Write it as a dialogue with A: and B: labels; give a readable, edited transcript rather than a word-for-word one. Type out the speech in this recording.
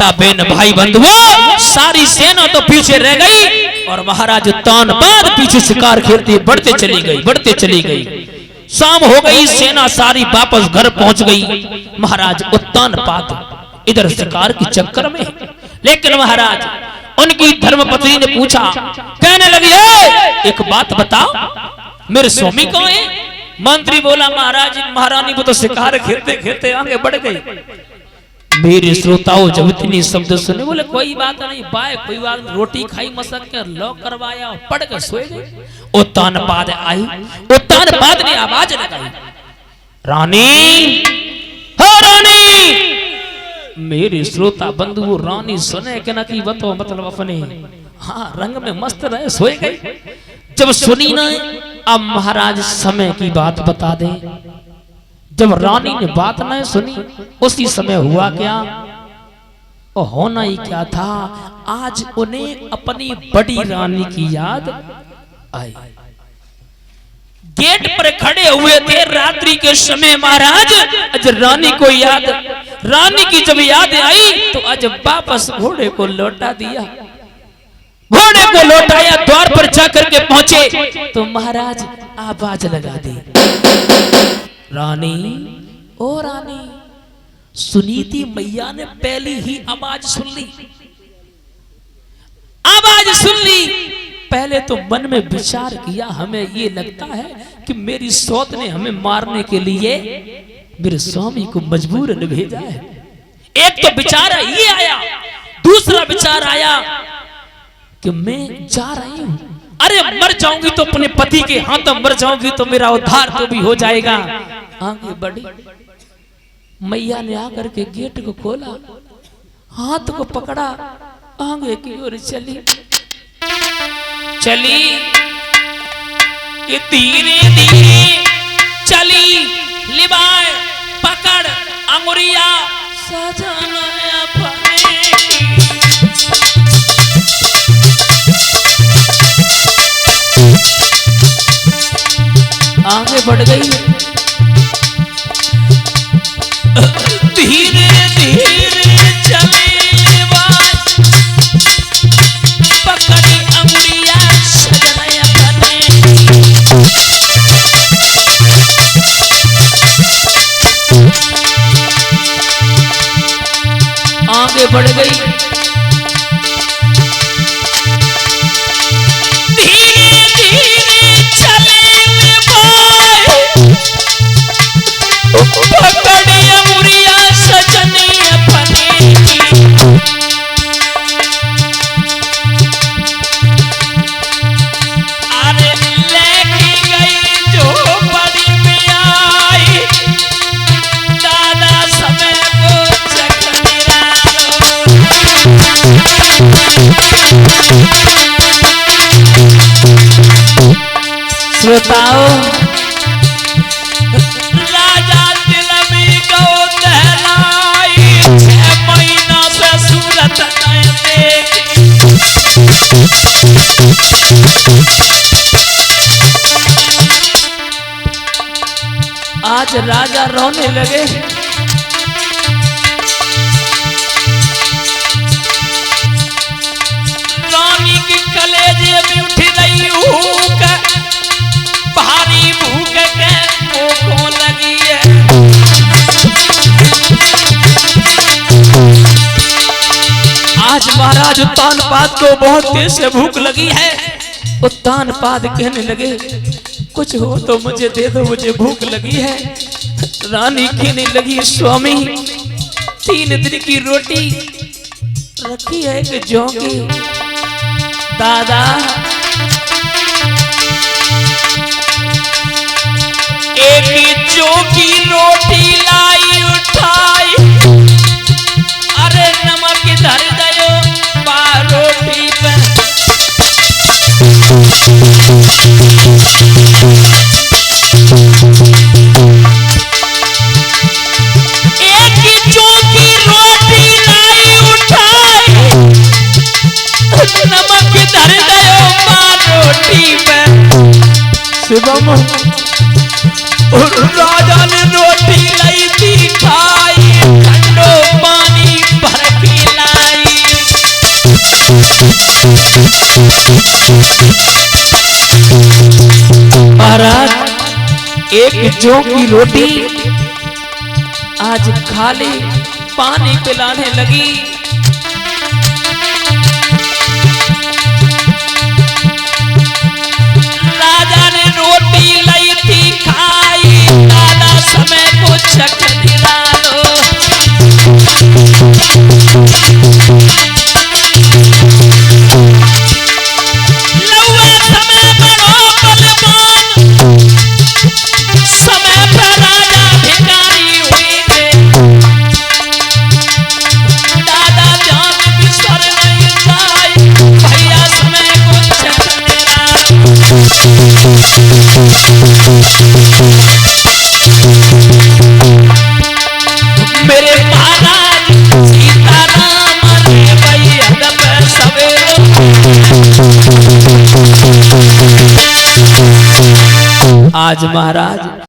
A: माता बहन भाई बंधुओं सारी सेना तो पीछे रह गई और महाराज उत्तानपाद पीछे शिकार खेलते बढ़ते चली गई। शाम हो गई, सेना सारी वापस घर पहुंच गई। महाराज उत्तानपाद इधर शिकार के चक्कर में, लेकिन महाराज उनकी धर्मपत्नी ने पूछा, कहने लगी है एक बात बताओ, मेरे स्वामी कौन है? मंत्री बोला, महाराज महारानी वो तो शिकार खेलते खेलते आगे बढ़ गई। मेरे श्रोताओं जब इतनी शब्द सुने बोले कोई बात नहीं, बाय कोई बात, रोटी खाई मसक के लॉक करवाया, पड़ के सोए गए। उत्तानपाद आई, उत्तानपाद ने आवाज लगाई, रानी हो रानी। मेरे श्रोता बंधु रानी सुने के ना की बतो मतलब अपने हाँ रंग में मस्त रहे, सोए गए। जब सुनी ना, अब महाराज समय की बात बता दे। जब रानी ने बात नहीं सुनी, उसी समय हुआ क्या, और होना ही क्या था, आज उन्हें अपनी बड़ी रानी की याद आई। गेट पर खड़े हुए थे रात्रि के समय महाराज, आज रानी को याद, रानी की जब याद आई तो आज वापस घोड़े को लौटा दिया, घोड़े को लौटाया, द्वार पर जाकर के पहुंचे तो महाराज आवाज लगा दी, रानी ओ रानी। सुनीति मैया ने पहली ही आवाज सुन ली, आवाज सुन ली। पहले तो मन में विचार किया, हमें ये लगता है कि मेरी सौत ने हमें मारने के लिए मेरे स्वामी को मजबूर ने भेजा है। एक तो विचार ये आया, दूसरा विचार आया कि मैं जा रही हूं, अरे मर जाऊंगी तो अपने पति के हाथों मर जाऊंगी तो मेरा उद्धार तो भी हो जाएगा। आगे बढ़ी, मैया ने आकर के गेट को खोला, हाथ को पकड़ा, आगे की ओर चली ये धीरे धीरे चली, लिबाए पकड़ अंगुरिया सजना अपने आगे बढ़ गई। धीरे धीरे चले पकड़ी अंगुलियां सजना अपने, आगे बढ़ गई। पकड़ी अंगुरिया सजनी अपने अरे लेके गई जो बड़ी में आई, दादा समय को चकरा। श्रोताओं आज राजा रोने लगे। रानी की कलेजे में उठ रही भूख, भारी भूख के भूखों लगी है। आज महाराज उत्तानपाद को बहुत तेज से भूख लगी है। उत्तानपाद कहने लगे, कुछ हो तो मुझे दे दो, मुझे भूख लगी है। रानी कहने लगी, स्वामी 3 दिन की रोटी रखी है कि जौ की। दादा एक जौ की रोटी लाई उठाई, अरे नमक धर दयो बा रोटी पे। एक जौ की रोटी लाई उठाई, नमक धर दयो बा रोटी पे। शिवम राजा ने रोटी लाई थी खाई, ठंडो पानी भर के लाई। महाराज एक जौ की रोटी आज खाली पानी पिलाने लगी। राजा ने रोटी लाई थी खाई, दादा समय को चख दिलालो। लौआ समय बड़ो बलवान, समय पर राजा भिखारी हुई थे। दादा जान बिसर नहीं जाए, भैया समय को चख दिलालो। मेरे महाराज सीताराम ने भैया पे सवेरे आज महाराज